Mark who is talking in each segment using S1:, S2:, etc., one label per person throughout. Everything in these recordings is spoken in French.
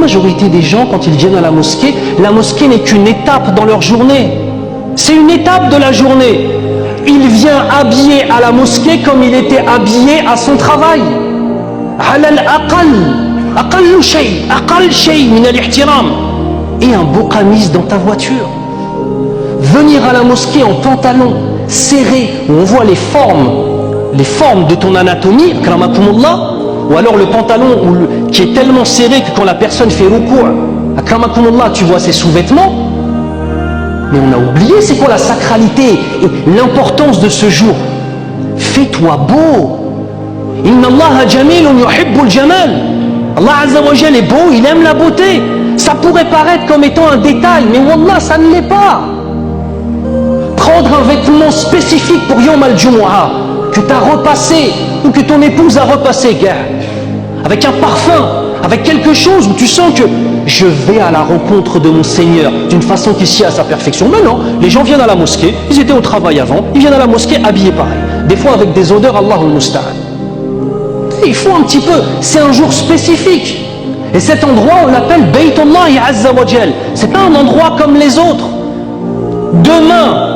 S1: majorité des gens, quand ils viennent à la mosquée n'est qu'une étape dans leur journée. C'est une étape de la journée. Il vient habillé à la mosquée comme il était habillé à son travail. Et un beau qamis dans ta voiture. Venir à la mosquée en pantalon serré, où on voit les formes de ton anatomie, akramakumullah, ou alors le pantalon qui est tellement serré que quand la personne fait ruku', akramakumullah, tu vois ses sous-vêtements. Mais on a oublié c'est quoi la sacralité et l'importance de ce jour. Fais-toi beau. Inna Allah jamilun yuhibbul jamal. Allah Azza wa Jal est beau, il aime la beauté. Ça pourrait paraître comme étant un détail, mais wallah, ça ne l'est pas. Prendre un vêtement spécifique pour Yom al-Jumu'ah, que tu as repassé, ou que ton épouse a repassé, gars, avec un parfum, avec quelque chose où tu sens que je vais à la rencontre de mon Seigneur d'une façon qui s'y a à sa perfection. Maintenant, les gens viennent à la mosquée, ils étaient au travail avant, ils viennent à la mosquée habillés pareil. Des fois avec des odeurs, Allahul Musta'an. Il faut un petit peu, c'est un jour spécifique. Et cet endroit, on l'appelle Baytullahi Azza wa Jal. C'est pas un endroit comme les autres. Demain,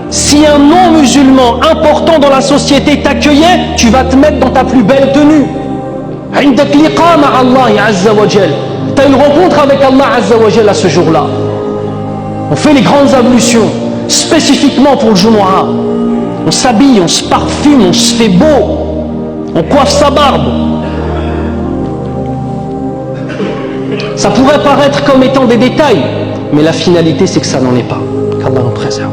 S1: si un non-musulman important dans la société t'accueillait, tu vas te mettre dans ta plus belle tenue. عندك لقاء مع الله عز وجل. Tu as une rencontre avec Allah Azza wa Jal à ce jour-là. On fait les grandes ablutions spécifiquement pour le Jumu'ah. On s'habille, on se parfume, on se fait beau. On coiffe sa barbe. Ça pourrait paraître comme étant des détails, mais la finalité c'est que ça n'en est pas. Qu'Allah nous préserve.